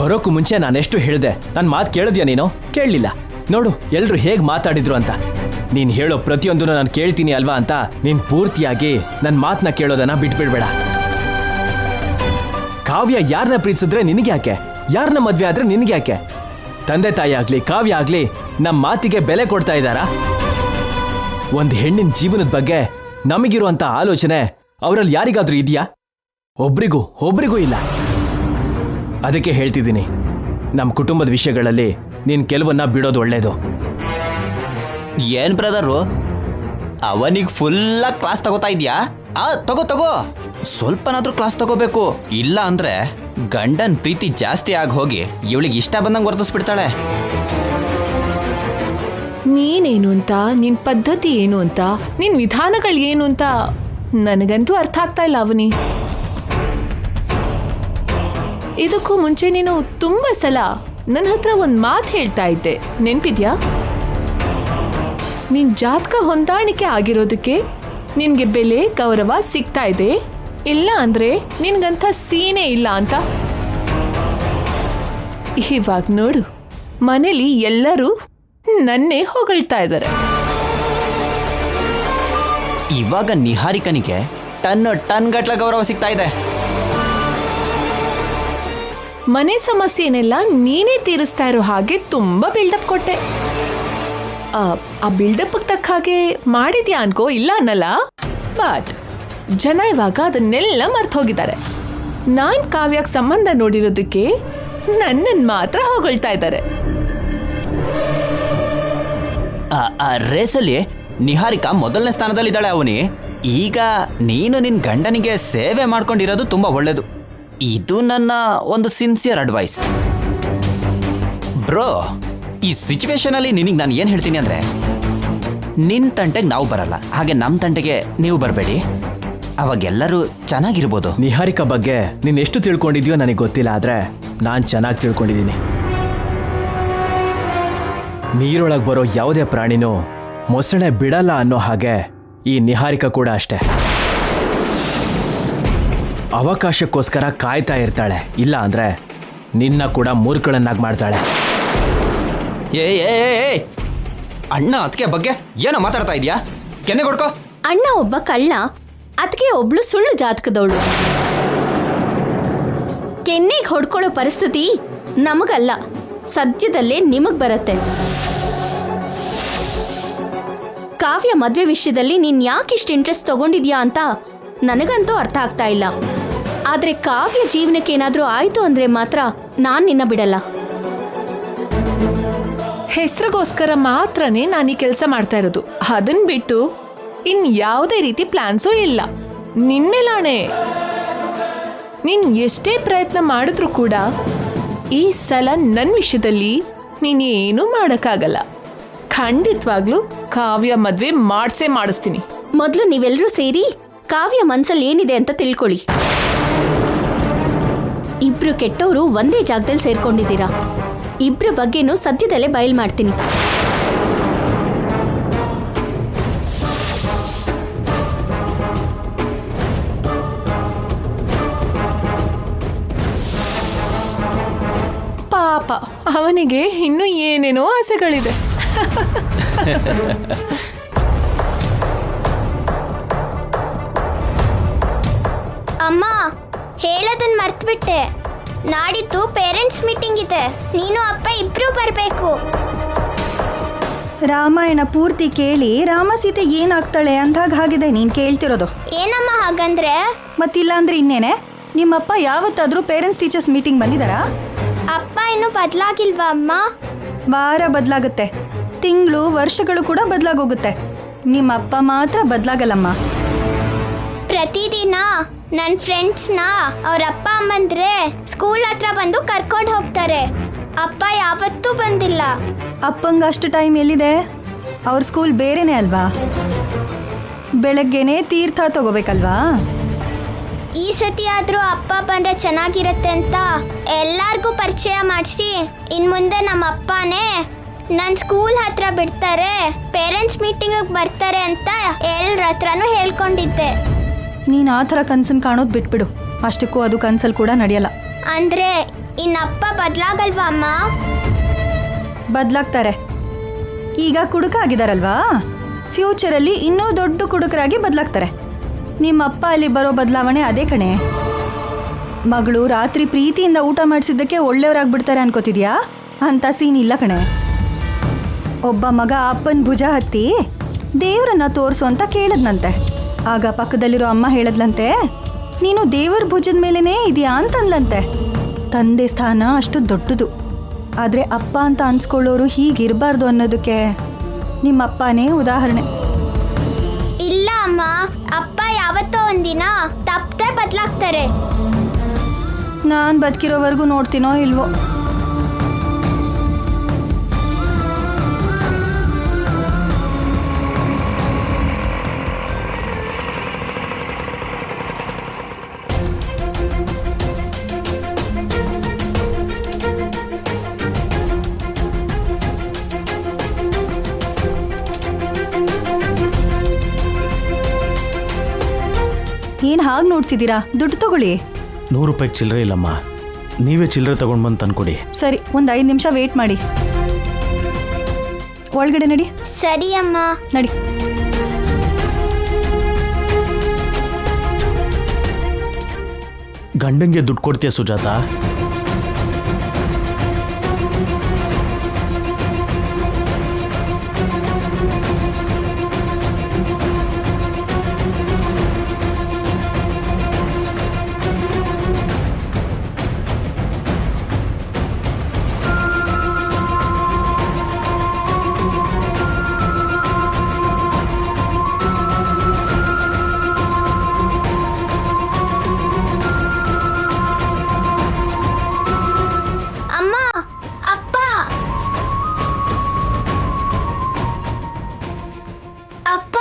ಬರೋಕ್ಕೂ ಮುಂಚೆ ನಾನೆಷ್ಟು ಹೇಳಿದೆ, ನನ್ನ ಮಾತು ಕೇಳಿದ್ಯಾ ನೀನು? ಕೇಳಲಿಲ್ಲ. ನೋಡು ಎಲ್ರು ಹೇಗೆ ಮಾತಾಡಿದ್ರು ಅಂತ. ನೀನು ಹೇಳೋ ಪ್ರತಿಯೊಂದನ್ನು ನಾನು ಕೇಳ್ತೀನಿ ಅಲ್ವಾ ಅಂತ ನೀನು ಪೂರ್ತಿಯಾಗಿ ನನ್ನ ಮಾತನ್ನ ಕೇಳೋದನ್ನ ಬಿಟ್ಬಿಡ್ಬೇಡ. ಕಾವ್ಯ ಯಾರನ್ನ ಪ್ರೀತಿಸಿದ್ರೆ ನಿನಗೆ ಯಾಕೆ? ಯಾರನ್ನ ಮದ್ವೆ ಆದ್ರೆ ನಿನಗೆ ಯಾಕೆ? ತಂದೆ ತಾಯಿ ಆಗ್ಲಿ ಕಾವ್ಯ ಆಗ್ಲಿ ನಮ್ಮ ಮಾತಿಗೆ ಬೆಲೆ ಕೊಡ್ತಾ ಇದ್ದಾರಾ? ಒಂದು ಹೆಣ್ಣಿನ ಜೀವನದ ಬಗ್ಗೆ ನಮಗಿರುವಂತ ಆಲೋಚನೆ ಅವರಲ್ಲಿ ಯಾರಿಗಾದ್ರೂ ಇದೆಯಾ? ಒಬ್ರಿಗೂ ಇಲ್ಲ. ಅದಕ್ಕೆ ಹೇಳ್ತಿದ್ದೀನಿ, ನಮ್ಮ ಕುಟುಂಬದ ವಿಷಯಗಳಲ್ಲಿ ನೀನು ಕೆಲವನ್ನ ಬಿಡೋದು ಒಳ್ಳೇದು. ಏನ್ ಬ್ರದರು, ಅವನಿಗೆ ಫುಲ್ಲಾಗಿ ಕ್ಲಾಸ್ ತಗೋತಾ ಇದೆಯಾ? ತಗೋ ಸ್ವಲ್ಪನಾದ್ರೂ ಕ್ಲಾಸ್ ತಗೋಬೇಕು. ಇಲ್ಲ ಅಂದ್ರೆ ಗಂಡನ್ ಪ್ರೀತಿ ಜಾಸ್ತಿ ಆಗಿ ಹೋಗಿ ಇವಳಿಗೆ ಇಷ್ಟ ಬಂದಂಗೆ ವರ್ತಿಸ್ಬಿಡ್ತಾಳೆ. ನೀನೇನು ಅಂತ, ನಿನ್ ಪದ್ಧತಿ ಏನು ಅಂತ, ನಿನ್ ವಿಧಾನಗಳು ಏನು ಅಂತ ನನಗಂತೂ ಅರ್ಥ ಆಗ್ತಾ ಇಲ್ಲ ಅವನಿ. ಇದಕ್ಕೂ ಮುಂಚೆ ನೀನು ತುಂಬಾ ಸಲ ನನ್ನ ಹತ್ರ ಒಂದು ಮಾತು ಹೇಳ್ತಾ ಇದ್ದೆ, ನೆನ್ಪಿದ್ಯಾ? ನಿನ್ ಜಾತಕ ಹೊಂದಾಣಿಕೆ ಆಗಿರೋದಕ್ಕೆ ನಿನ್ಗೆ ಬೆಲೆ ಗೌರವ ಸಿಗ್ತಾ ಇದೆ, ಇಲ್ಲ ಅಂದ್ರೆ ನಿನ್ಗಂತ ಸೀನೆ ಇಲ್ಲ ಅಂತ. ಇವಾಗ ನೋಡು, ಮನೇಲಿ ಎಲ್ಲರೂ ನನ್ನೇ ಹೊಗಳ್ತಾ ಇದ್ದಾರೆ. ಇವಾಗ ನಿಹಾರಿಕನಿಗೆ ಟನ್ ಗಟ್ಲ ಗೌರವ ಸಿಗ್ತಾ ಇದೆ. ಮನೆ ಸಮಸ್ಯೆನೆಲ್ಲ ನೀನೇ ತೀರಿಸ್ತಾ ಇರೋ ಹಾಗೆ ತುಂಬಾ ಬಿಲ್ಡಪ್ ಕೊಟ್ಟೆ. ಆ ಬಿಲ್ಡಪ್ ತಕ್ಕ ಹಾಗೆ ಮಾಡಿದ್ಯಾ ಅನ್ಕೋ, ಇಲ್ಲ ಅನ್ನಲ್ಲ. ಬಟ್ ಜನ ಇವಾಗ ಅದನ್ನೆಲ್ಲ ಮರ್ತು ಹೋಗಿದ್ದಾರೆ. ನಾನ್ ಕಾವ್ಯಕ್ಕೆ ಸಂಬಂಧ ನೋಡಿರೋದಕ್ಕೆ ನನ್ನನ್ನು ಮಾತ್ರ ಹೊಗಳ್ತಾ ಇದ್ದಾರೆ. ರೇಸಲ್ಲಿ ನಿಹಾರಿಕಾ ಮೊದಲನೇ ಸ್ಥಾನದಲ್ಲಿದ್ದಾಳೆ ಅವನಿ. ಈಗ ನೀನು ನಿನ್ ಗಂಡನಿಗೆ ಸೇವೆ ಮಾಡ್ಕೊಂಡಿರೋದು ತುಂಬಾ ಒಳ್ಳೇದು. ಇದು ನನ್ನ ಒಂದು ಸಿನ್ಸಿಯರ್ ಅಡ್ವೈಸ್. ಬ್ರೋ, ಈ ಸಿಚುವೇಶನ್ ಅಲ್ಲಿ ನಿನಗೆ ನಾನು ಏನು ಹೇಳ್ತೀನಿ ಅಂದ್ರೆ, ನಿನ್ನ ತಂಟೆಗೆ ನಾವು ಬರಲ್ಲ, ಹಾಗೆ ನಮ್ಮ ತಂಟೆಗೆ ನೀವು ಬರಬೇಡಿ. ಅವಾಗೆಲ್ಲರೂ ಚೆನ್ನಾಗಿರ್ಬೋದು. ನಿಹಾರಿಕಾ ಬಗ್ಗೆ ನೀನು ಎಷ್ಟು ತಿಳ್ಕೊಂಡಿದ್ಯೋ ನನಗೆ ಗೊತ್ತಿಲ್ಲ, ಆದ್ರೆ ನಾನು ಚೆನ್ನಾಗಿ ತಿಳ್ಕೊಂಡಿದ್ದೀನಿ. ನೀರೊಳಗೆ ಬರೋ ಯಾವುದೇ ಪ್ರಾಣಿನೂ ಮೊಸಳೆ ಬಿಡಲ್ಲ ಅನ್ನೋ ಹಾಗೆ ಈ ನಿಹಾರಿಕಾ ಕೂಡ ಅಷ್ಟೆ. ಅವಕಾಶಕ್ಕೋಸ್ಕರ ಕಾಯ್ತಾ ಇರ್ತಾಳೆ, ಇಲ್ಲ ಅಂದ್ರೆ ನಿನ್ನ ಕೂಡ ಮೂರ್ಖಳನ್ನಾಗಿ ಮಾಡ್ತಾಳೆ. ಏ ಅಣ್ಣ ಅದಕ್ಕೆ ಬಗ್ಗೆ ಏನೋ ಮಾತಾಡ್ತಾ ಇದೀಯಾ? ಕೆನ್ನೆ ಕೊಡ್ಕೋ. ಅಣ್ಣ ಒಬ್ಬ ಕಳ್ಳ, ಅದಕ್ಕೆ ಒಬ್ಳು ಸುಳ್ಳು ಜಾತಕದವಳು. ಕೆನ್ನೆಗೆ ಹೊಡ್ಕೊಳ್ಳೋ ಪರಿಸ್ಥಿತಿ ನಮಗಲ್ಲ, ಸದ್ಯದಲ್ಲೇ ನಿಮಗ್ ಬರುತ್ತೆ. ಕಾವ್ಯ ಮದ್ವೆ ವಿಷಯದಲ್ಲಿ ನೀನ್ ಯಾಕಿಷ್ಟು ಇಂಟ್ರೆಸ್ಟ್ ತಗೊಂಡಿದ್ಯಾ ಅಂತ ನನಗಂತೂ ಅರ್ಥ ಆಗ್ತಾ ಇಲ್ಲ. ಆದ್ರೆ ಕಾವ್ಯ ಜೀವನಕ್ಕೆ ಏನಾದ್ರೂ ಆಯ್ತು ಅಂದ್ರೆ ಮಾತ್ರ ನಾನ್ ನಿನ್ನ ಬಿಡಲ್ಲ. ಹೆಸರಿಗೋಸ್ಕರ ಮಾತ್ರನೇ ನಾನು ಈ ಕೆಲಸ ಮಾಡ್ತಾ ಇರೋದು. ಅದನ್ ಬಿಟ್ಟು ಇನ್ ಯಾವುದೇ ರೀತಿ ಪ್ಲಾನ್ಸೂ ಇಲ್ಲ. ನಿನ್ನೆಲಾಣೆ, ನೀನ್ ಎಷ್ಟೇ ಪ್ರಯತ್ನ ಮಾಡಿದ್ರು ಕೂಡ ಈ ಸಲ ನನ್ನ ವಿಷಯದಲ್ಲಿ ನೀನೇನು ಮಾಡೋಕ್ಕಾಗಲ್ಲ. ಖಂಡಿತವಾಗ್ಲೂ ಕಾವ್ಯ ಮದ್ವೆ ಮಾಡಿಸ್ತೀನಿ. ಮೊದಲು ನೀವೆಲ್ಲರೂ ಸೇರಿ ಕಾವ್ಯ ಮನ್ಸಲ್ಲಿ ಏನಿದೆ ಅಂತ ತಿಳ್ಕೊಳ್ಳಿ. ಇಬ್ರು ಕೆಟ್ಟವರು ಒಂದೇ ಜಾಗದಲ್ಲಿ ಸೇರ್ಕೊಂಡಿದ್ದೀರಾ. ಇಬ್ರ ಬಗ್ಗೆನೂ ಸದ್ಯದಲ್ಲೇ ಬಯಲು ಮಾಡ್ತೀನಿ. ಪಾಪ, ಅವನಿಗೆ ಇನ್ನೂ ಏನೇನೋ ಆಸೆಗಳಿದೆ. ಅಮ್ಮ, ಹೇಳೋದನ್ನ ಮರ್ತ್ಬಿಟ್ಟೆ. ನಾಡಿದ್ದು ಪೇರೆಂಟ್ಸ್ ಮೀಟಿಂಗ್ ಇದೆ, ನೀನು ಅಪ್ಪ ಇಬ್ರು ಬರಬೇಕು. ರಾಮಾಯಣ ಪೂರ್ತಿ ಕೇಳಿ ರಾಮ ಸೀತೆ ಏನಾಗ್ತಾಳೆ ಅಂದಾಗ ಆಗಿದೆ ನೀನು ಕೇಳ್ತಿರೋದು. ಏನಮ್ಮ ಹಾಗಂದ್ರೆ? ಮತ್ತಿಲ್ಲ ಅಂದ್ರೆ ಇನ್ನೇನೆ? ನಿಮ್ಮಪ್ಪ ಯಾವತ್ತಾದ್ರೂ ಪೇರೆಂಟ್ಸ್ ಟೀಚರ್ಸ್ ಮೀಟಿಂಗ್ ಬಂದಿದ್ದಾರಾ? ಅಪ್ಪ ಇನ್ನೂ ಬದಲಾಗಿಲ್ವಾ ಅಮ್ಮ? ವಾರ ಬದಲಾಗುತ್ತೆ, ತಿಂಗಳು ವರ್ಷಗಳು ಕೂಡ ಬದಲಾಗೋಗುತ್ತೆ. ನಿಮ್ಮಪ್ಪ ಮಾತ್ರ ಬದಲಾಗಲ್ಲಮ್ಮ. ಪ್ರತಿದಿನ ನನ್ನ ಫ್ರೆಂಡ್ಸ್ನ ಅವ್ರ ಅಪ್ಪ ಅಮ್ಮಂದ್ರೆ ಸ್ಕೂಲ್ ಹತ್ರ ಬಂದು ಕರ್ಕೊಂಡು ಹೋಗ್ತಾರೆ. ಅಪ್ಪ ಯಾವತ್ತೂ ಬಂದಿಲ್ಲ. ಅಪ್ಪಂಗೆ ಅಷ್ಟು ಟೈಮ್ ಎಲ್ಲಿದೆ? ಅವ್ರ ಸ್ಕೂಲ್ ಬೇರೆನೇ ಅಲ್ವಾ? ಬೆಳಗ್ಗೆನೇ ತೀರ್ಥ ತಗೋಬೇಕಲ್ವಾ? ಈ ಸತಿ ಆದರೂ ಅಪ್ಪ ಬಂದರೆ ಚೆನ್ನಾಗಿರುತ್ತೆ ಅಂತ ಎಲ್ಲರಿಗೂ ಪರಿಚಯ ಮಾಡಿಸಿ ಇನ್ನು ನಮ್ಮ ಅಪ್ಪನೇ ನನ್ನ ಸ್ಕೂಲ್ ಹತ್ರ ಬಿಡ್ತಾರೆ, ಪೇರೆಂಟ್ಸ್ ಮೀಟಿಂಗಿಗೆ ಬರ್ತಾರೆ ಅಂತ ಎಲ್ಲರ ಹತ್ರನೂ ಹೇಳ್ಕೊಂಡಿದ್ದೆ. ನೀನು ಆ ಥರ ಕನ್ಸನ್ನು ಕಾಣೋದು ಬಿಟ್ಬಿಡು. ಅಷ್ಟಕ್ಕೂ ಅದು ಕನ್ಸಲ್ಲಿ ಕೂಡ ನಡೆಯಲ್ಲ. ಅಂದರೆ ಇನ್ನಪ್ಪ ಬದಲಾಗಲ್ವಾ ಅಮ್ಮ? ಬದಲಾಗ್ತಾರೆ. ಈಗ ಕುಡುಕ ಆಗಿದಾರಲ್ವಾ, ಫ್ಯೂಚರಲ್ಲಿ ಇನ್ನೂ ದೊಡ್ಡ ಕುಡುಕರಾಗಿ ಬದಲಾಗ್ತಾರೆ. ನಿಮ್ಮಪ್ಪ ಅಲ್ಲಿ ಬರೋ ಬದಲಾವಣೆ ಅದೇ ಕಣೆ. ಮಗಳು ರಾತ್ರಿ ಪ್ರೀತಿಯಿಂದ ಊಟ ಮಾಡಿಸಿದ್ದಕ್ಕೆ ಒಳ್ಳೆಯವರಾಗ್ಬಿಡ್ತಾರೆ ಅನ್ಕೋತಿದ್ಯಾ? ಅಂತ ಸೀನ್ ಇಲ್ಲ ಕಣೆ. ಒಬ್ಬ ಮಗ ಅಪ್ಪನ ಭುಜ ಹತ್ತಿ ದೇವ್ರನ್ನ ತೋರಿಸು ಅಂತ ಕೇಳದ್ನಂತೆ. ಆಗ ಪಕ್ಕದಲ್ಲಿರೋ ಅಮ್ಮ ಹೇಳದ್ಲಂತೆ, ನೀನು ದೇವರ ಭುಜದ ಮೇಲೇನೇ ಇದೆಯಾ ಅಂತಂದ್ಲಂತೆ. ತಂದೆ ಸ್ಥಾನ ಅಷ್ಟು ದೊಡ್ಡದು, ಆದರೆ ಅಪ್ಪ ಅಂತ ಅನ್ಸ್ಕೊಳ್ಳೋರು ಹೀಗಿರಬಾರ್ದು ಅನ್ನೋದಕ್ಕೆ ನಿಮ್ಮಪ್ಪನೇ ಉದಾಹರಣೆ. ಇಲ್ಲ ಅಮ್ಮ, ಅಪ್ಪ ಯಾವತ್ತೋ ಒಂದಿನ ತಪ್ಪದೆ ಬದಲಾಗ್ತಾರೆ. ನಾನು ಬದುಕಿರೋವರೆಗೂ ನೋಡ್ತೀನೋ ಇಲ್ವೋ. ಏನು ಹಾಗೆ ನೋಡ್ತಿದ್ದೀರಾ? ದುಡ್ಡು ತಗೊಳ್ಳಿ. 100 ರೂಪಾಯಿಗೆ ಚಿಲ್ಲರೆ ಇಲ್ಲಮ್ಮ, ನೀವೇ ಚಿಲ್ಲರೆ ತಗೊಂಡು ಬಂದು ತಂದ್ಕೊಡಿ. ಸರಿ, ಒಂದು 5 ನಿಮಿಷ ವೇಟ್ ಮಾಡಿ. ಒಳಗಡೆ ನಡಿ. ಸರಿ ಅಮ್ಮ. ನಡಿ. ಗಂಡಂಗೆ ದುಡ್ಡು ಕೊಡ್ತೀಯ ಸುಜಾತ? ಅಮ್ಮ, ಅಪ್ಪ, ಅಪ್ಪ.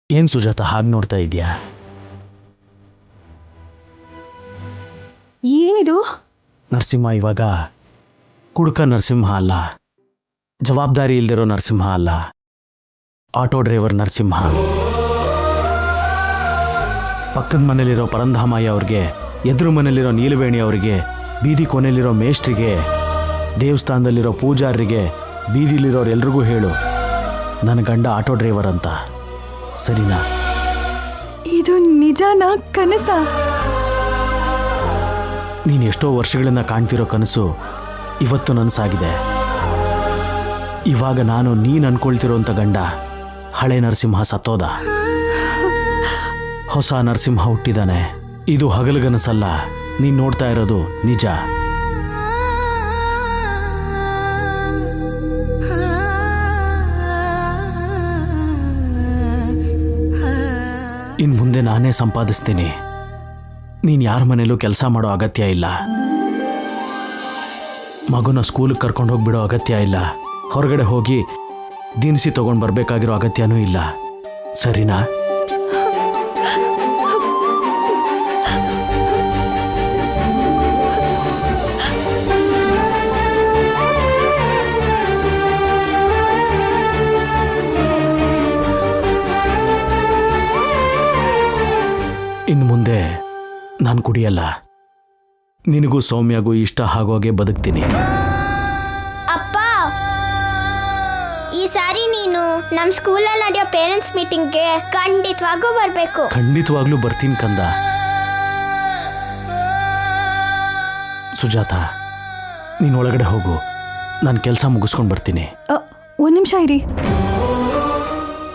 ಏನು ಸುಜಾತ ಹಾಗೆ ನೋಡ್ತಾ ಇದೆಯಾ? ಏನಿದು? ನರಸಿಂಹ ಇವಾಗ ಕುಡುಕ ನರಸಿಂಹ ಅಲ್ಲ, ಜವಾಬ್ದಾರಿ ಇಲ್ದಿರೋ ನರಸಿಂಹ ಅಲ್ಲ, ಆಟೋ ಡ್ರೈವರ್ ನರಸಿಂಹ. ಪಕ್ಕದ ಮನೇಲಿರೋ ಪರಂಧಾಮಯ್ಯ ಅವ್ರಿಗೆ, ಎದುರು ಮನೇಲಿರೋ ನೀಲವೇಣಿ ಅವರಿಗೆ, ಬೀದಿ ಕೊನೆಯಲ್ಲಿರೋ ಮೇಷ್ಟ್ರಿಗೆ, ದೇವಸ್ಥಾನದಲ್ಲಿರೋ ಪೂಜಾರಿಗೆ, ಬೀದಿಲಿರೋರೆಲ್ರಿಗೂ ಹೇಳು ನನ್ನ ಗಂಡ ಆಟೋ ಡ್ರೈವರ್ ಅಂತ. ಸರಿನಾ? ಇದು ನಿಜನಾ ಕನಸ? ನೀನು ಎಷ್ಟೋ ವರ್ಷಗಳಿಂದ ಕಾಣ್ತಿರೋ ಕನಸು ಇವತ್ತು ನನಸಾಗಿದೆ. ಇವಾಗ ನಾನು ನೀನು ಅನ್ಕೊಳ್ತಿರೋಂಥ ಗಂಡ ಹಳೆ ನರಸಿಂಹ ಸತ್ತೋದ, ಹೊಸ ನರಸಿಂಹ ಹುಟ್ಟಿದಾನೆ. ಇದು ಹಗಲುಗನಸಲ್ಲ, ನೀನು ನೋಡ್ತಾ ಇರೋದು ನಿಜ. ಇನ್ನು ಮುಂದೆ ನಾನೇ ಸಂಪಾದಿಸ್ತೀನಿ. ನೀನು ಯಾರ ಮನೇಲೂ ಕೆಲಸ ಮಾಡೋ ಅಗತ್ಯ ಇಲ್ಲ, ಮಗುನ ಸ್ಕೂಲಿಗೆ ಕರ್ಕೊಂಡು ಹೋಗ್ಬಿಡೋ ಅಗತ್ಯ ಇಲ್ಲ, ಹೊರಗಡೆ ಹೋಗಿ ದಿನಸಿ ತೊಗೊಂಡು ಬರಬೇಕಾಗಿರೋ ಅಗತ್ಯನೂ ಇಲ್ಲ. ಸರಿನಾ? ಇನ್ನು ಮುಂದೆ ನಾನು ಕುಡಿಯಲ್ಲ, ನಿನಗೂ ಸೌಮ್ಯಗೂ ಇಷ್ಟ ಆಗೋಗೆ ಬದುಕ್ತೀನಿ. ಅಪ್ಪ, ಈ ಸಾರಿ ನೀನು ನಮ್ಮ ಸ್ಕೂಲಲ್ಲಿ ನಡೆಯೋ ಪೇರೆಂಟ್ಸ್ ಮೀಟಿಂಗ್ಗೆ ಖಂಡಿತವಾಗೂ ಬರಬೇಕು. ಖಂಡಿತವಾಗ್ಲೂ ಬರ್ತೀನಿ ಕಂದ. ಸುಜಾತ, ನೀನು ಒಳಗಡೆ ಹೋಗು, ನಾನು ಕೆಲಸ ಮುಗಿಸ್ಕೊಂಡು ಬರ್ತೀನಿ. ಒಂದು ನಿಮಿಷ ಇರಿ.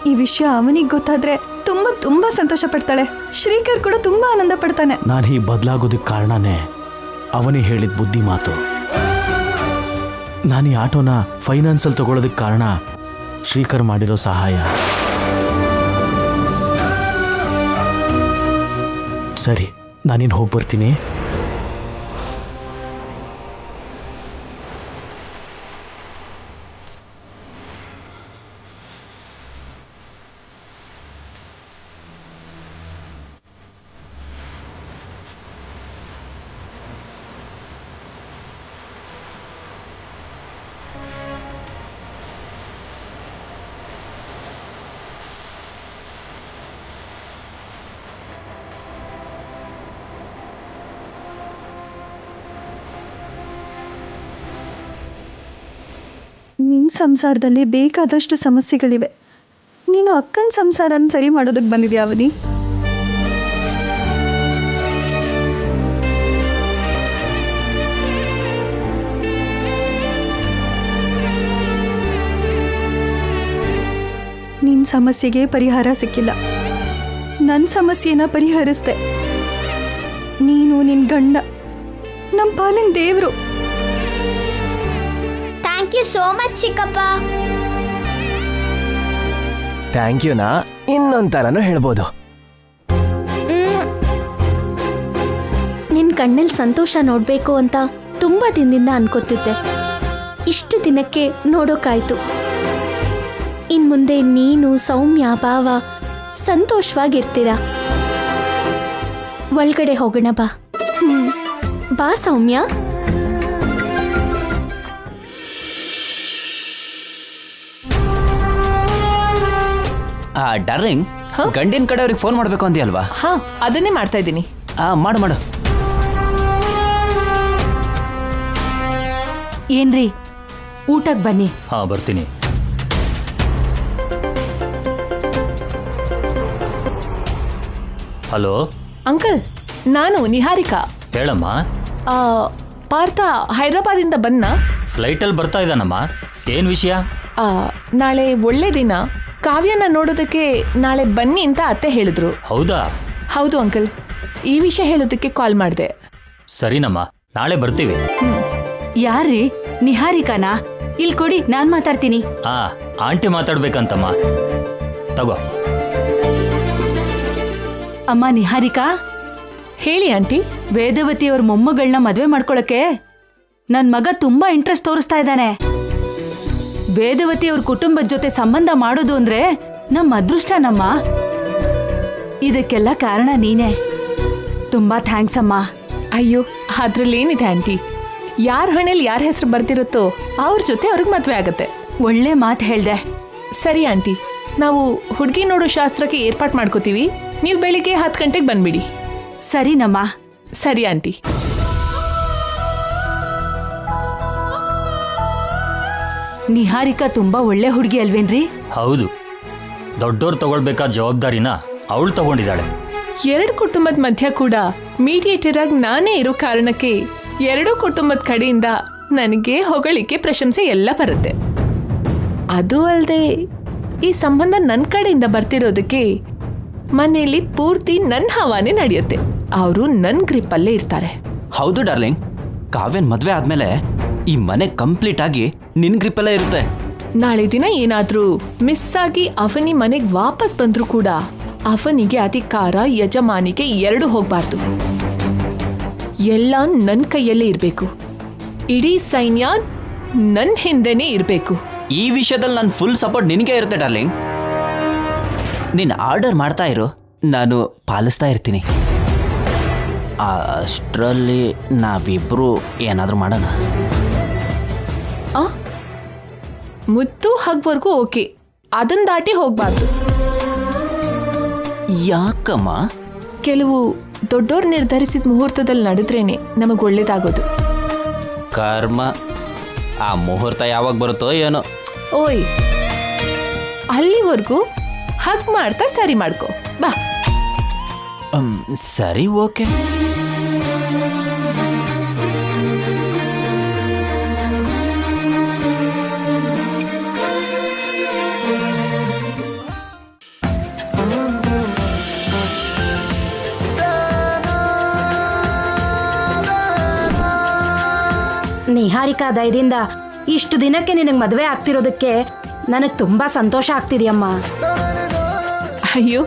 ಈ ವಿಷಯ ಅವನಿಗೆ ಗೊತ್ತಾದ್ರೆ ತುಂಬ ತುಂಬ ಸಂತೋಷ ಪಡ್ತಾಳೆ. ಶ್ರೀಕರ್ ಕೂಡ ತುಂಬ ಆನಂದ ಪಡ್ತಾನೆ. ನಾನು ಹೀಗೆ ಬದಲಾಗೋದಕ್ಕೆ ಕಾರಣನೇ ಅವನೇ ಹೇಳಿದ ಬುದ್ಧಿ ಮಾತು. ನಾನು ಈ ಆಟೋನ ಫೈನಾನ್ಸಲ್ಲಿ ತಗೊಳ್ಳೋದಕ್ಕೆ ಕಾರಣ ಶ್ರೀಕರ್ ಮಾಡಿರೋ ಸಹಾಯ. ಸರಿ, ನಾನಿನ್ನು ಹೋಗಿ ಬರ್ತೀನಿ. ನಿನ್ನ ಸಂಸಾರದಲ್ಲಿ ಬೇಕಾದಷ್ಟು ಸಮಸ್ಯೆಗಳಿವೆ. ನೀನು ಅಕ್ಕನ ಸಂಸಾರನ ಸರಿ ಮಾಡೋದಕ್ಕೆ ಬಂದಿದ್ಯಾ ಅವನಿ? ನಿನ್ನ ಸಮಸ್ಯೆಗೆ ಪರಿಹಾರ ಸಿಕ್ಕಿಲ್ಲ, ನನ್ನ ಸಮಸ್ಯೆನ ಪರಿಹರಿಸ್ದೆ. ನೀನು ನಿನ್ನ ಗಂಡ ನಮ್ಮ ಪಾಲಿನ ದೇವರು. ಥ್ಯಾಂಕ್ ಯು ಸೋ ಮಚ್ ಚಿಕ್ಕಪ್ಪ. ಥ್ಯಾಂಕ್ ಯುನಾ ಇನ್ನೊಂಥರನೂ ಹೇಳ್ಬೋದು. ನಿನ್ ಕಣ್ಣಲ್ಲಿ ಸಂತೋಷ ನೋಡ್ಬೇಕು ಅಂತ ತುಂಬಾ ದಿನದಿಂದ ಅನ್ಕೋತಿದ್ದೆ. ಇಷ್ಟು ದಿನಕ್ಕೆ ನೋಡೋಕಾಯ್ತು. ಇನ್ ಮುಂದೆ ನೀನು ಸೌಮ್ಯ ಭಾವ ಸಂತೋಷವಾಗಿರ್ತೀರ. ಒಳಗಡೆ ಹೋಗೋಣ ಬಾ. ಬಾ ಸೌಮ್ಯ. ಡಾರ್ಲಿಂಗ್, ಗಂಡಿನ ಕಡೆಯವ್ರಿಗೆ ಫೋನ್ ಮಾಡ್ಬೇಕು ಅಂದ್ಯಲ್ವಾ? ಹಾ, ಅದನ್ನೇ ಮಾಡ್ತಾ ಇದ್ದೀನಿ. ಮಾಡು ಮಾಡು. ಏನ್ರಿ, ಊಟಕ್ಕೆ ಬನ್ನಿ. ಹಾ, ಬರ್ತೀನಿ. ಹಲೋ ಅಂಕಲ್, ನಾನು ನಿಹಾರಿಕಾ. ಹೇಳಮ್ಮ. ಆ, ಪಾರ್ಥ ಹೈದರಾಬಾದಿಂದ ಬಂದ್ನಾ? ಫ್ಲೈಟಲ್ಲಿ ಬರ್ತಾ ಇದ್ದಾನಮ್ಮ. ಏನು ವಿಷಯ? ನಾಳೆ ಒಳ್ಳೆ ದಿನ, ಕಾವ್ಯನ ನೋಡೋದಕ್ಕೆ ನಾಳೆ ಬನ್ನಿ ಅಂತ ಅತ್ತೆ ಹೇಳಿದ್ರು. ಹೌದಾ? ಹೌದು ಅಂಕಲ್, ಈ ವಿಷಯ ಹೇಳೋದಕ್ಕೆ ಕಾಲ್ ಮಾಡಿದೆ. ಸರಿನಮ್ಮ, ನಾಳೆ ಬರ್ತೀವಿ. ಯಾರ್ರೀ, ನಿಹಾರಿಕಾನಾ? ಇಲ್ಲಿ ಕೊಡಿ, ನಾನ್ ಮಾತಾಡ್ತೀನಿ. ಆಂಟಿ ಮಾತಾಡ್ಬೇಕಂತಮ್ಮ. ತಗೋ. ಅಮ್ಮ ನಿಹಾರಿಕಾ, ಹೇಳಿ ಆಂಟಿ. ವೇದವತಿ ಅವ್ರ ಮೊಮ್ಮಗಳನ್ನ ಮದ್ವೆ ಮಾಡ್ಕೊಳಕ್ಕೆ ನನ್ ಮಗ ತುಂಬಾ ಇಂಟ್ರೆಸ್ಟ್ ತೋರಿಸ್ತಾ ಇದ್ದಾನೆ. ವೇದವತಿ ಅವ್ರ ಕುಟುಂಬದ ಜೊತೆ ಸಂಬಂಧ ಮಾಡೋದು ಅಂದ್ರೆ ನಮ್ಮ ಅದೃಷ್ಟನಮ್ಮ. ಇದಕ್ಕೆಲ್ಲ ಕಾರಣ ನೀನೇ. ತುಂಬಾ ಥ್ಯಾಂಕ್ಸ್ ಅಮ್ಮ. ಅಯ್ಯೋ, ಅದ್ರಲ್ಲೇನಿದೆ ಆಂಟಿ, ಯಾರ ಹಣೆಯಲ್ಲಿ ಯಾರ ಹೆಸರು ಬರ್ತಿರುತ್ತೋ ಅವ್ರ ಜೊತೆ ಅವ್ರಿಗೆ ಮದ್ವೆ ಆಗತ್ತೆ. ಒಳ್ಳೆ ಮಾತು ಹೇಳ್ದೆ. ಸರಿ ಆಂಟಿ, ನಾವು ಹುಡುಗಿ ನೋಡೋ ಶಾಸ್ತ್ರಕ್ಕೆ ಏರ್ಪಾಟ್ ಮಾಡ್ಕೋತೀವಿ. ನೀವು ಬೆಳಿಗ್ಗೆ 10 ಗಂಟೆಗೆ ಬಂದ್ಬಿಡಿ. ಸರಿನಮ್ಮ. ಸರಿ ಆಂಟಿ. ನಿಹಾರಿಕಾ ತುಂಬಾ ಒಳ್ಳೆ ಹುಡುಗಿ ಅಲ್ವೇನ್ರಿ? ಹೌದು, ದೊಡ್ಡೋರು ತಗೊಳ್ಬೇಕಾದ ಜವಾಬ್ದಾರಿನ ಅವಳು ತಗೊಂಡಿದ್ದಾಳೆ. 2 ಕುಟುಂಬದ ಮಧ್ಯ ಕೂಡ ಮೀಡಿಯೇಟರ್ ಆಗಿ ನಾನೇ ಇರೋ ಕಾರಣಕ್ಕೆ 2 ಕುಟುಂಬದ ಕಡೆಯಿಂದ ನನಗೆ ಹೊಗಳಿಕೆ, ಪ್ರಶಂಸೆ ಎಲ್ಲ ಬರುತ್ತೆ. ಅದು ಅಲ್ಲದೆ ಈ ಸಂಬಂಧ ನನ್ನ ಕಡೆಯಿಂದ ಬರ್ತಿರೋದಕ್ಕೆ ಮನೆಯಲ್ಲಿ ಪೂರ್ತಿ ನನ್ನ ಹವಾನೇ ನಡೆಯುತ್ತೆ. ಅವರು ನನ್ನ ಗ್ರಿಪ್ಪಲ್ಲೇ ಇರ್ತಾರೆ. ಹೌದು ಡಾರ್ಲಿಂಗ್, ಕಾವ್ಯನ್ ಮದ್ವೆ ಆದ್ಮೇಲೆ ಈ ಮನೆ ಕಂಪ್ಲೀಟ್ ಆಗಿ ನಿನ್ ಗ್ರಿಪ್ಪಲ್ಲೇ ಇರುತ್ತೆ. ನಾಳೆ ದಿನ ಏನಾದ್ರೂ ಮಿಸ್ ಆಗಿ ಅವನಿ ಮನೆಗೆ ವಾಪಸ್ ಬಂದ್ರೂ ಕೂಡ ಅವನಿಗೆ ಅಧಿಕಾರ, ಯಜಮಾನಿಕೆ 2 ಹೋಗ್ಬಾರ್ದು. ಎಲ್ಲ ನನ್ನ ಕೈಯಲ್ಲೇ ಇರಬೇಕು. ಇಡೀ ಸೈನ್ಯ ನನ್ನ ಹಿಂದೆನೇ ಇರಬೇಕು. ಈ ವಿಷಯದಲ್ಲಿ ನನ್ನ ಫುಲ್ ಸಪೋರ್ಟ್ ನಿನಗೆ ಇರುತ್ತೆ ಡಾರ್ಲಿಂಗ್. ನೀನು ಆರ್ಡರ್ ಮಾಡ್ತಾ ಇರು, ನಾನು ಪಾಲಿಸ್ತಾ ಇರ್ತೀನಿ. ಅಷ್ಟರಲ್ಲಿ ನಾವಿಬ್ರು ಏನಾದರೂ ಮಾಡೋಣ. ಮುತ್ತು ಹಗ್ವರ್ಗೂ ಓಕೆ, ಅದನ್ನ ದಾಟಿ ಹೋಗ್ಬಾರ್ದು. ಯಾಕಮ್ಮ? ಕೆಲವು ದೊಡ್ಡೋರು ನಿರ್ಧರಿಸಿದ ಮುಹೂರ್ತದಲ್ಲಿ ನಡೆದ್ರೇನೆ ನಮಗೆ ಒಳ್ಳೇದಾಗೋದು. ಕರ್ಮ, ಆ ಮುಹೂರ್ತ ಯಾವಾಗ ಬರುತ್ತೋ ಏನೋ. ಓಯ್, ಅಲ್ಲಿವರೆಗೂ ಹಗ್ ಮಾಡ್ತಾ ಸರಿ ಮಾಡ್ಕೋ ಬಾ. ಸರಿ, ಓಕೆ. ನಿಹಾರಿಕಾ ದಯದಿಂದ ಇಷ್ಟು ದಿನಕ್ಕೆ ನಿನಗೆ ಮದುವೆ ಆಗ್ತಿರೋದಕ್ಕೆ ನನಗೆ ತುಂಬಾ ಸಂತೋಷ ಆಗ್ತಿದೆಯಮ್ಮ. ಅಯ್ಯೋ,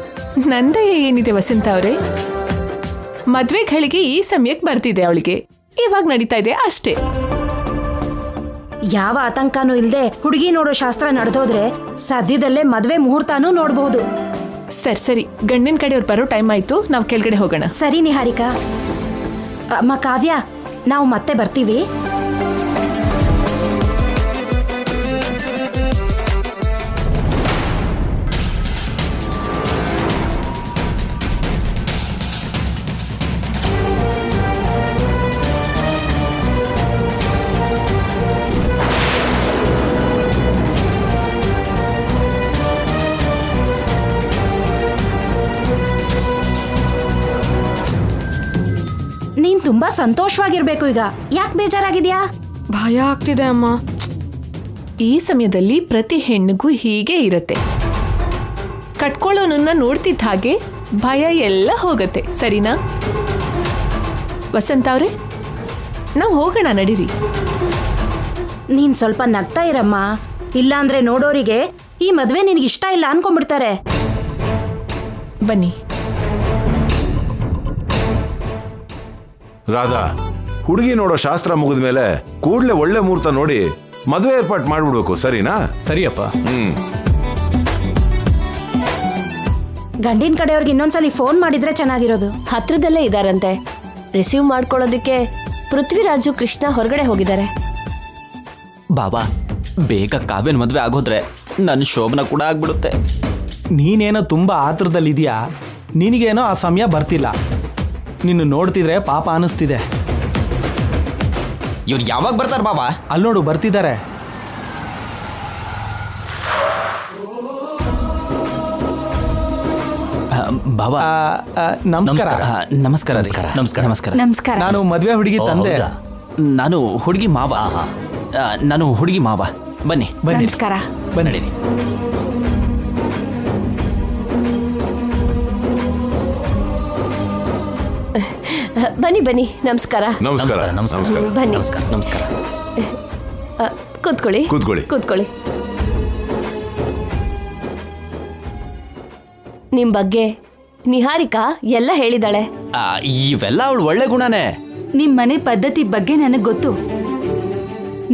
ನಂದೇ ಏನಿದೆ ವಸಂತ ಅವರೇ, ಮದ್ವೆ ಗಳಿಗೆ ಈ ಸಮಯಕ್ಕೆ ಬರ್ತಿದೆ ಅವಳಿಗೆ, ಇವಾಗ ನಡೀತಾ ಇದೆ ಅಷ್ಟೇ. ಯಾವ ಆತಂಕನೂ ಇಲ್ಲದೆ ಹುಡುಗಿ ನೋಡೋ ಶಾಸ್ತ್ರ ನಡೆದೋದ್ರೆ ಸದ್ಯದಲ್ಲೇ ಮದುವೆ ಮುಹೂರ್ತನೂ ನೋಡಬಹುದು. ಸರಿ, ಗಂಡಿನ ಕಡೆಯವ್ರು ಬರೋ ಟೈಮ್ ಆಯ್ತು, ನಾವು ಕೆಳಗಡೆ ಹೋಗೋಣ. ಸರಿ ನಿಹಾರಿಕಾ. ಅಮ್ಮ ಕಾವ್ಯ, ನಾವು ಮತ್ತೆ ಬರ್ತೀವಿ. ನೀನ್ ತುಂಬಾ ಸಂತೋಷವಾಗಿರ್ಬೇಕು ಈಗ. ಯಾಕೆ ಬೇಜಾರಾಗಿದ್ಯಾ? ಭಯ ಆಗ್ತಿದೆ ಅಮ್ಮ. ಈ ಸಮಯದಲ್ಲಿ ಪ್ರತಿ ಹೆಣ್ಣಿಗೂ ಹೀಗೆ ಇರತ್ತೆ. ಕಟ್ಕೊಳ್ಳೋನನ್ನ ನೋಡ್ತಿದ್ದ ಹಾಗೆ ಭಯ ಎಲ್ಲ ಹೋಗತ್ತೆ, ಸರಿನಾ? ವಸಂತ ಅವ್ರೆ, ನಾವು ಹೋಗೋಣ, ನಡೀರಿ. ನೀನ್ ಸ್ವಲ್ಪ ನಗ್ತಾ ಇರಮ್ಮ, ಇಲ್ಲಾಂದ್ರೆ ನೋಡೋರಿಗೆ ಈ ಮದ್ವೆ ನಿನಗೆ ಇಷ್ಟ ಇಲ್ಲ ಅನ್ಕೊಂಡ್ಬಿಡ್ತಾರೆ. ಬನ್ನಿ. ರಾಧಾ, ಹುಡುಗಿ ನೋಡೋ ಶಾಸ್ತ್ರ ಮುಗಿದ ಮೇಲೆ ಕೂಡ್ಲೆ ಒಳ್ಳೆ ಮುಹೂರ್ತ ನೋಡಿ ಮದುವೆ ಏರ್ಪಾಟ್ ಮಾಡ್ಬಿಡ್ಬೇಕು, ಸರಿನಾ? ಸರಿಯಪ್ಪ. ಗಂಡಿನ ಕಡೆಯವ್ರಿಗೆ ಇನ್ನೊಂದ್ಸಲಿ ಫೋನ್ ಮಾಡಿದ್ರೆ ಚೆನ್ನಾಗಿರೋದು. ಹತ್ರದಲ್ಲೇ ಇದಾರಂತೆ. ರಿಸೀವ್ ಮಾಡ್ಕೊಳ್ಳೋದಕ್ಕೆ ಪೃಥ್ವಿರಾಜು ಕೃಷ್ಣ ಹೊರಗಡೆ ಹೋಗಿದ್ದಾರೆ. ಬಾಬಾ, ಬೇಗ ಕಾವ್ಯನ ಮದುವೆ ಆಗೋದ್ರೆ ನನ್ನ ಶೋಭನ ಕೂಡ ಆಗ್ಬಿಡುತ್ತೆ. ನೀನೇನೋ ತುಂಬ ಆತುರದಲ್ಲಿದೆಯಾ, ನಿನಗೇನೋ ಆ ಸಮಯ ಬರ್ತಿಲ್ಲ. ನಿನ್ನ ನೋಡ್ತಿದ್ರೆ ಪಾಪ ಅನಿಸ್ತಿದೆ. ಇವ್ರು ಯಾವಾಗ ಬರ್ತಾರೆ ಬಾಬಾ? ಅಲ್ಲಿ ನೋಡು, ಬರ್ತಿದ್ದಾರೆ. ಬಾಬಾ ನಮಸ್ಕಾರ. ನಮಸ್ಕಾರ ನಮಸ್ಕಾರ ನಮಸ್ಕಾರ ನಮಸ್ಕಾರ. ನಮಸ್ಕಾರ. ನಾನು ಮದುವೆ ಹುಡುಗಿ ತಂದೆ. ಹೌದಾ? ನಾನು ಹುಡುಗಿ ಮಾವ. ನಾನು ಹುಡುಗಿ ಮಾವ. ಬನ್ನಿ ಬನ್ನಿ. ನಮಸ್ಕಾರ. ಬನ್ನಿ. ನಡೀರಿ. ಬನ್ನಿ ಬನ್ನಿ. ನಮಸ್ಕಾರ. ನಮಸ್ಕಾರ. ನಮಸ್ಕಾರ. ನಮಸ್ಕಾರ. ಬನ್ನಿ. ನಮಸ್ಕಾರ ನಮಸ್ಕಾರ. ಕೂತ್ಕೊಳ್ಳಿ. ಕೂತ್ಕೊಳ್ಳಿ. ಕೂತ್ಕೊಳ್ಳಿ. ನಿಮ್ ಬಗ್ಗೆ ನಿಹಾರಿಕಾ ಎಲ್ಲ ಹೇಳಿದಾಳೆ. ಇವೆಲ್ಲ ಅವಳು ಒಳ್ಳೆ ಗುಣನೇ. ನಿಮ್ ಮನೆ ಪದ್ಧತಿ ಬಗ್ಗೆ ನನಗ್ ಗೊತ್ತು.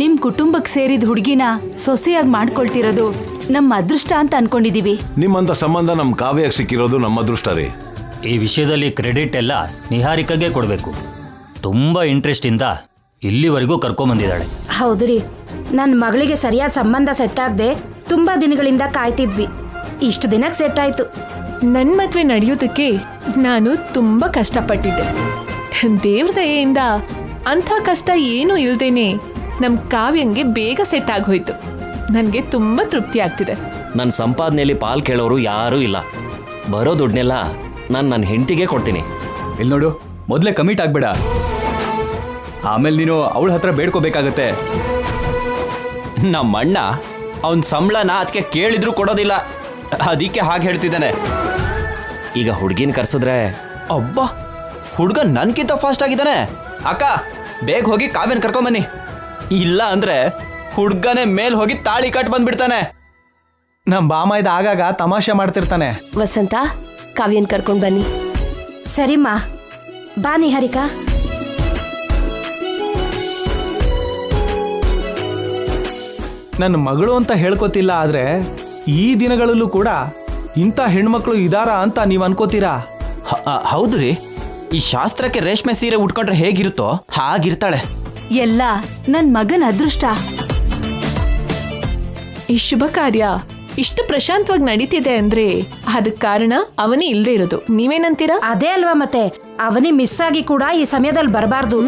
ನಿಮ್ ಕುಟುಂಬಕ್ಕೆ ಸೇರಿದ ಹುಡುಗಿನ ಸೊಸೆಯಾಗಿ ಮಾಡ್ಕೊಳ್ತಿರೋದು ನಮ್ಮ ಅದೃಷ್ಟ ಅಂತ ಅನ್ಕೊಂಡಿದೀವಿ. ನಿಮ್ಮಂತ ಸಂಬಂಧ ನಮ್ ಕಾವ್ಯಕ್ಕೆ ಸಿಕ್ಕಿರೋದು ನಮ್ಮ ಅದೃಷ್ಟ ರೀ. ಈ ವಿಷಯದಲ್ಲಿ ಕ್ರೆಡಿಟ್ ಎಲ್ಲ ನಿಹಾರಿಕಾಗೆ ಕೊಡಬೇಕು. ತುಂಬ ಇಂಟ್ರೆಸ್ಟಿಂದ ಇಲ್ಲಿವರೆಗೂ ಕರ್ಕೊಂಬಂದಿದ್ದಾಳೆ. ಹೌದು ರೀ, ನನ್ನ ಮಗಳಿಗೆ ಸರಿಯಾದ ಸಂಬಂಧ ಸೆಟ್ ಆಗದೆ ತುಂಬಾ ದಿನಗಳಿಂದ ಕಾಯ್ತಿದ್ವಿ. ಇಷ್ಟು ದಿನಕ್ಕೆ ಸೆಟ್ ಆಯ್ತು. ನನ್ನ ಮದುವೆ ನಡೆಯೋದಕ್ಕೆ ನಾನು ತುಂಬ ಕಷ್ಟಪಟ್ಟಿದ್ದೆ. ದೇವ್ರ ದಯೆಯಿಂದ ಅಂಥ ಕಷ್ಟ ಏನೂ ಇಲ್ದೇನೆ ನಮ್ಮ ಕಾವ್ಯಂಗೆ ಬೇಗ ಸೆಟ್ ಆಗೋಯ್ತು. ನನಗೆ ತುಂಬ ತೃಪ್ತಿ ಆಗ್ತಿದೆ. ನನ್ನ ಸಂಪಾದನೆಯಲ್ಲಿ ಪಾಲ್ ಕೇಳೋರು ಯಾರೂ ಇಲ್ಲ. ಬರೋ ದುಡ್ಡನ್ನೆಲ್ಲ ನಾನು ನನ್ನ ಹೆಂಡತಿಗೆ ಕೊಡ್ತೀನಿ. ಇಲ್ಲಿ ನೋಡು, ಮೊದಲೇ ಕಮಿಟ್ ಆಗ್ಬೇಡ. ಆಮೇಲೆ ನೀನು ಅವಳ ಹತ್ರ ಬೇಡ್ಕೋಬೇಕಾಗತ್ತೆ. ನಮ್ಮ ಅಣ್ಣ ಅವನ ಸಂಬಳನ ಅದಕ್ಕೆ ಕೇಳಿದ್ರು ಕೊಡೋದಿಲ್ಲ. ಅದಕ್ಕೆ ಹಾಗೆ ಹೇಳ್ತಿದ್ದಾನೆ. ಈಗ ಹುಡುಗಿನ ಕರ್ಸಿದ್ರೆ ಅಬ್ಬಾ, ಹುಡುಗ ನನ್ಕಿಂತ ಫಾಸ್ಟ್ ಆಗಿದ್ದಾನೆ. ಅಕ್ಕ, ಬೇಗ ಹೋಗಿ ಕಾವ್ಯನ ಕರ್ಕೊಂಬನ್ನಿ. ಇಲ್ಲ ಅಂದ್ರೆ ಹುಡುಗನೇ ಮೇಲ್ ಹೋಗಿ ತಾಳಿ ಕಟ್ ಬಂದ್ಬಿಡ್ತಾನೆ. ನಮ್ಮ ಬಾಮಾಯ್ದ ಆಗಾಗ ತಮಾಷೆ ಮಾಡ್ತಿರ್ತಾನೆ. ವಸಂತ, ಕಾವ್ಯನ್ ಕರ್ಕೊಂಡ್ ಬನ್ನಿ. ಸರಿಮ್ಮ, ಬಾ ನಿಹಾರಿಕಾ. ನನ್ನ ಮಗಳು ಅಂತ ಹೇಳ್ಕೊತಿಲ್ಲ, ಆದ್ರೆ ಈ ದಿನಗಳಲ್ಲೂ ಕೂಡ ಇಂಥ ಹೆಣ್ಮಕ್ಳು ಇದಾರಾ ಅಂತ ನೀವು ಅನ್ಕೋತೀರಾ? ಹೌದು ರೀ. ಈ ಶಾಸ್ತ್ರಕ್ಕೆ ರೇಷ್ಮೆ ಸೀರೆ ಉಟ್ಕೊಂಡ್ರೆ ಹೇಗಿರುತ್ತೋ ಹಾಗಿರ್ತಾಳೆ. ಎಲ್ಲ ನನ್ ಮಗನ ಅದೃಷ್ಟ. ಈ ಶುಭ ಕಾರ್ಯ ಇಷ್ಟು ಪ್ರಶಾಂತವಾಗಿ ನಡೀತಿದೆ ಅಂದ್ರೆ ಅದಕ್ಕೆ ಕಾರಣ ಅವನೇ ಇಲ್ದೇ ಇರೋದು. ನೀವೇನಂತೀರಾ? ಅದೇ ಅಲ್ವಾ ಮತ್ತೆ, ಅವನೇ ಮಿಸ್ ಆಗಿ ಕೂಡ ಈ ಸಮಯದಲ್ಲಿ ಬರಬಾರ್ದು.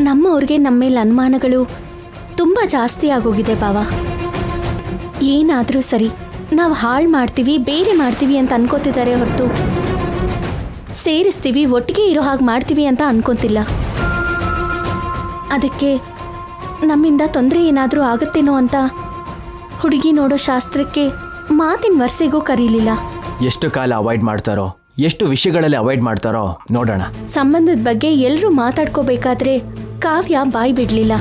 ನಮ್ಮವ್ರಿಗೆ ನಮ್ಮ ಮೇಲೆ ಅನುಮಾನಗಳು ತುಂಬ ಜಾಸ್ತಿ ಆಗೋಗಿದೆ ಬಾವ. ಏನಾದರೂ ಸರಿ, ನಾವು ಹಾಳು ಮಾಡ್ತೀವಿ, ಬೇರೆ ಮಾಡ್ತೀವಿ ಅಂತ ಅನ್ಕೋತಿದ್ದಾರೆ ಹೊರತು ಸೇರಿಸ್ತೀವಿ, ಒಟ್ಟಿಗೆ ಇರೋ ಹಾಗೆ ಮಾಡ್ತೀವಿ ಅಂತ ಅನ್ಕೊಂತಿಲ್ಲ. ಅದಕ್ಕೆ ನಮ್ಮಿಂದ ತೊಂದರೆ ಏನಾದರೂ ಆಗುತ್ತೇನೋ ಅಂತ ಹುಡುಗಿ ನೋಡೋ ಶಾಸ್ತ್ರಕ್ಕೆ ಮಾತಿನ ವರ್ಷೆಗೂ ಕರೀಲಿಲ್ಲ. ಎಷ್ಟು ಕಾಲ ಅವಾಯ್ಡ್ ಮಾಡ್ತಾರೋ, ಎಷ್ಟು ವಿಷಯಗಳಲ್ಲಿ ಅವಾಯ್ಡ್ ಮಾಡ್ತಾರೋ ನೋಡೋಣ. ಸಂಬಂಧದ ಬಗ್ಗೆ ಎಲ್ಲರೂ ಮಾತಾಡ್ಕೋಬೇಕಾದ್ರೆ ಕಾವ್ಯ ಬಾಯಿ ಬಿಡ್ಲಿಲ್ಲ.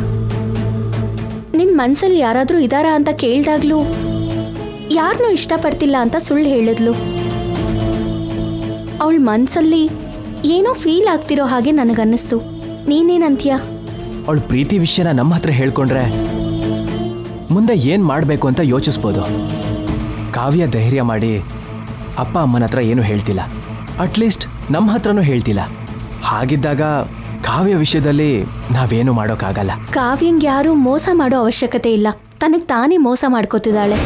ನಿನ್ ಮನ್ಸಲ್ಲಿ ಯಾರಾದ್ರೂ ಇದಾರಾ ಅಂತ ಕೇಳ್ದಾಗ್ಲೂ ಯಾರನ್ನೂ ಇಷ್ಟಪಡ್ತಿಲ್ಲ ಅಂತ ಸುಳ್ಳು ಹೇಳಿದ್ಲು. ಅವಳ ಮನ್ಸಲ್ಲಿ ಏನೋ ಫೀಲ್ ಆಗ್ತಿರೋ ಹಾಗೆ ನನಗನ್ನಿಸ್ತು. ನೀನೇನಂತೀಯ? ಅವಳ ಪ್ರೀತಿ ವಿಷಯನ ನಮ್ಮ ಹತ್ರ ಹೇಳ್ಕೊಂಡ್ರೆ ಮುಂದೆ ಏನ್ ಮಾಡಬೇಕು ಅಂತ ಯೋಚಿಸ್ಬೋದು. ಕಾವ್ಯ ಧೈರ್ಯ ಮಾಡಿ ಅಪ್ಪ ಅಮ್ಮನ ಹತ್ರ ಏನು ಹೇಳ್ತಿಲ್ಲ, ಅಟ್ಲೀಸ್ಟ್ ನಮ್ಮ ಹತ್ರನೂ ಹೇಳ್ತಿಲ್ಲ. ಹಾಗಿದ್ದಾಗ ಕಾವ್ಯ ವಿಷಯದಲ್ಲಿ ನಾವೇನು ಮಾಡೋಕ್ಕಾಗಲ್ಲ. ಕಾವ್ಯಂಗೆ ಯಾರೂ ಮೋಸ ಮಾಡೋ ಅವಶ್ಯಕತೆ ಇಲ್ಲ. ತನಗೆ ತಾನೇ ಮೋಸ ಮಾಡ್ಕೋತಿದ್ದಾಳೆ.